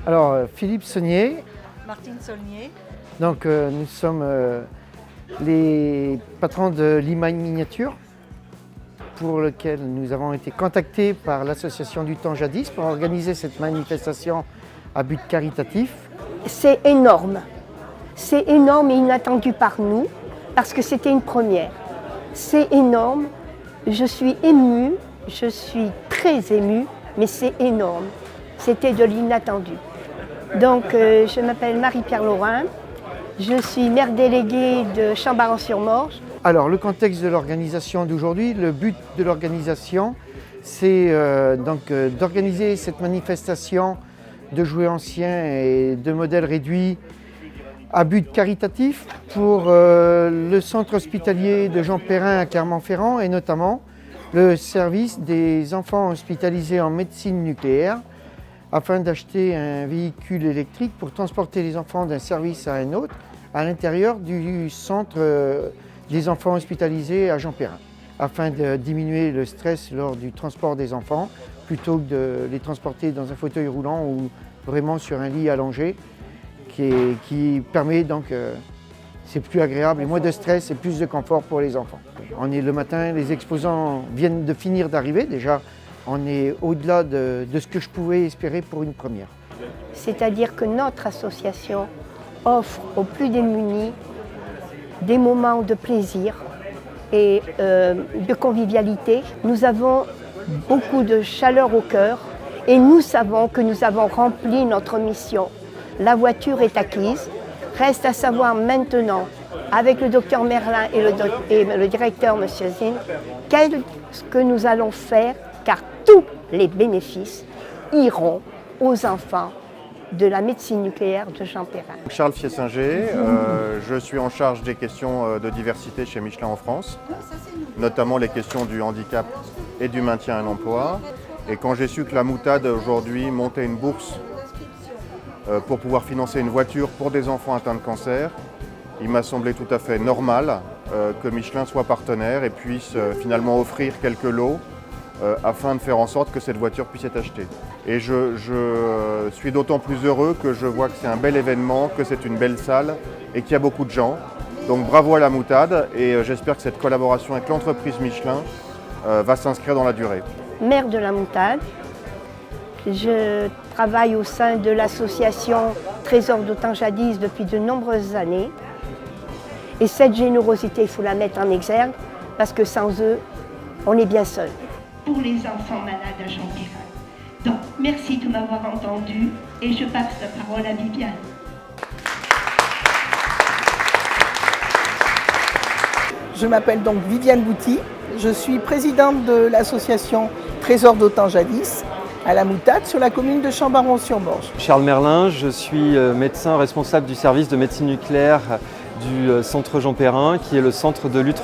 Alors, Philippe Saunier. Martine Saulnier. Donc, nous sommes les patrons de l'Imagne Miniature, pour lequel nous avons été contactés par l'association du Temps Jadis pour organiser cette manifestation à but caritatif. C'est énorme et inattendu par nous, parce que c'était une première. C'est énorme, je suis émue, je suis très émue, mais c'est énorme. C'était de l'inattendu. Donc, je m'appelle Marie-Pierre Laurin, je suis maire déléguée de Chambaran-sur-Morge. Alors, le contexte de l'organisation d'aujourd'hui, le but de l'organisation, c'est d'organiser cette manifestation de jouets anciens et de modèles réduits à but caritatif pour le centre hospitalier de Jean Perrin à Clermont-Ferrand et notamment le service des enfants hospitalisés en médecine nucléaire afin d'acheter un véhicule électrique pour transporter les enfants d'un service à un autre à l'intérieur du centre des enfants hospitalisés à Jean Perrin afin de diminuer le stress lors du transport des enfants plutôt que de les transporter dans un fauteuil roulant ou vraiment sur un lit allongé qui permet donc, c'est plus agréable et moins de stress et plus de confort pour les enfants. On est le matin, les exposants viennent de finir d'arriver, déjà on est au-delà de ce que je pouvais espérer pour une première. C'est-à-dire que notre association offre aux plus démunis des moments de plaisir et de convivialité. Nous avons beaucoup de chaleur au cœur et nous savons que nous avons rempli notre mission. La voiture est acquise. Reste à savoir maintenant, avec le docteur Merlin et le directeur M. Zinn, qu'est-ce que nous allons faire, car tous les bénéfices iront aux enfants de la médecine nucléaire de Jean Perrin. Charles Fiessinger, je suis en charge des questions de diversité chez Michelin en France, notamment les questions du handicap et du maintien à l'emploi. Et quand j'ai su que la Moutade aujourd'hui montait une bourse pour pouvoir financer une voiture pour des enfants atteints de cancer, il m'a semblé tout à fait normal que Michelin soit partenaire et puisse finalement offrir quelques lots afin de faire en sorte que cette voiture puisse être achetée. Et je suis d'autant plus heureux que je vois que c'est un bel événement, que c'est une belle salle et qu'il y a beaucoup de gens. Donc bravo à la Moutade et j'espère que cette collaboration avec l'entreprise Michelin va s'inscrire dans la durée. Maire de la Moutade, je travaille au sein de l'association Trésor du Temps Jadis depuis de nombreuses années. Et cette générosité, il faut la mettre en exergue parce que sans eux, on est bien seul. Pour les enfants malades à Jean Perrin. Donc, merci de m'avoir entendu et je passe la parole à Viviane. Je m'appelle donc Viviane Bouty, je suis présidente de l'association Trésor du Temps Jadis à la Moutade sur la commune de Chambaran-sur-Morge. Charles Merlin, je suis médecin responsable du service de médecine nucléaire du centre Jean Perrin, qui est le centre de lutte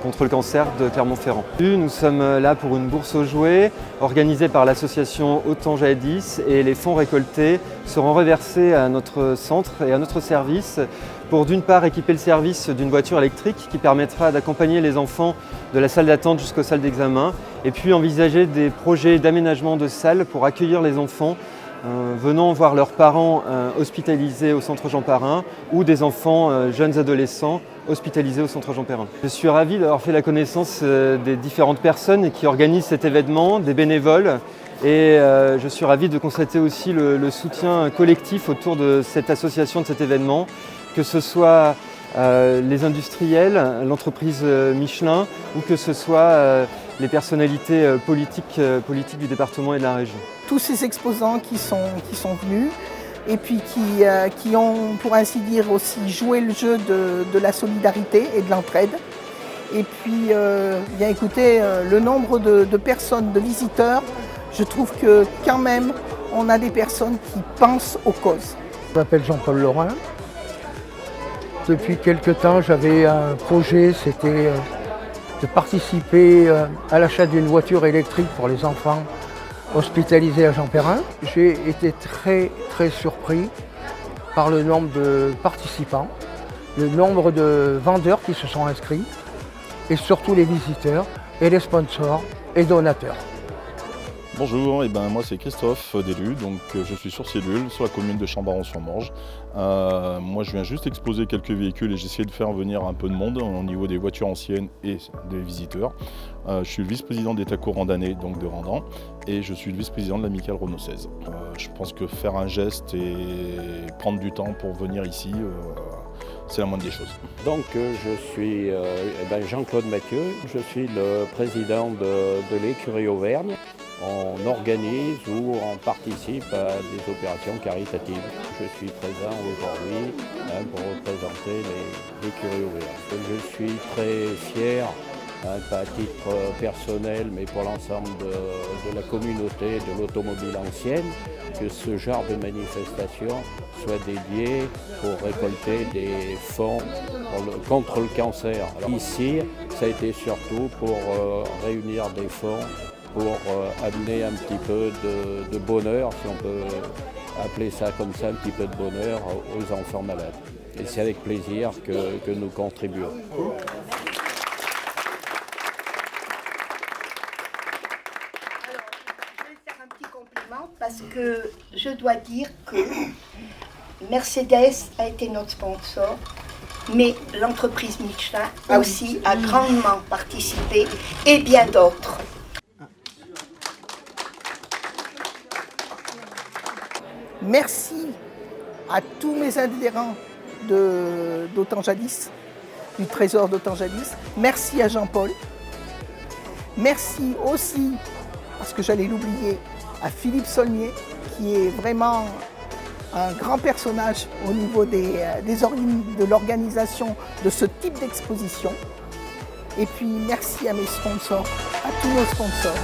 contre le cancer de Clermont-Ferrand. Nous sommes là pour une bourse aux jouets organisée par l'association Au Temps Jadis et les fonds récoltés seront reversés à notre centre et à notre service pour d'une part équiper le service d'une voiture électrique qui permettra d'accompagner les enfants de la salle d'attente jusqu'aux salles d'examen et puis envisager des projets d'aménagement de salles pour accueillir les enfants venant voir leurs parents hospitalisés au centre Jean Perrin ou des enfants jeunes adolescents hospitalisés au centre Jean Perrin. Je suis ravi d'avoir fait la connaissance des différentes personnes qui organisent cet événement, des bénévoles, et je suis ravi de constater aussi le soutien collectif autour de cette association, de cet événement, que ce soit les industriels, l'entreprise Michelin ou que ce soit les personnalités politiques du département et de la région. Tous ces exposants qui sont venus et puis qui ont, pour ainsi dire, aussi joué le jeu de la solidarité et de l'entraide. Et puis, bien écoutez, le nombre de personnes, de visiteurs, je trouve que quand même, on a des personnes qui pensent aux causes. Je m'appelle Jean-Paul Laurin. Depuis quelque temps, j'avais un projet, c'était de participer à l'achat d'une voiture électrique pour les enfants hospitalisés à Jean Perrin. J'ai été très surpris par le nombre de participants, le nombre de vendeurs qui se sont inscrits et surtout les visiteurs et les sponsors et donateurs. Bonjour, moi c'est Christophe Delu, donc je suis sur Cellule, sur la commune de Chambaron-sur-Morge. Moi je viens juste exposer quelques véhicules et j'essaie de faire venir un peu de monde au niveau des voitures anciennes et des visiteurs. Je suis le vice-président des TACO Randannais, donc de Randan, et je suis le vice-président de l'Amicale Renault 16. Je pense que faire un geste et prendre du temps pour venir ici, c'est la moindre des choses. Donc je suis Jean-Claude Mathieu, je suis le président de l'écurie Auvergne. On organise ou on participe à des opérations caritatives. Je suis présent aujourd'hui pour représenter l'écurie Auvergne. Je suis très fier, pas à titre personnel, mais pour l'ensemble de la communauté de l'automobile ancienne, que ce genre de manifestation soit dédié pour récolter des fonds contre le cancer. Alors, ici, ça a été surtout pour réunir des fonds pour amener un petit peu de bonheur, si on peut appeler ça comme ça, un petit peu de bonheur aux enfants malades. Et c'est avec plaisir que nous contribuons. Alors, je vais faire un petit compliment parce que je dois dire que Mercedes a été notre sponsor, mais l'entreprise Michelin aussi a grandement participé et bien d'autres. Merci à tous mes adhérents d'Autant Jadis, du Trésor d'Autant Jadis. Merci à Jean-Paul. Merci aussi, parce que j'allais l'oublier, à Philippe Saulnier, qui est vraiment un grand personnage au niveau de l'organisation de ce type d'exposition. Et puis merci à mes sponsors, à tous nos sponsors.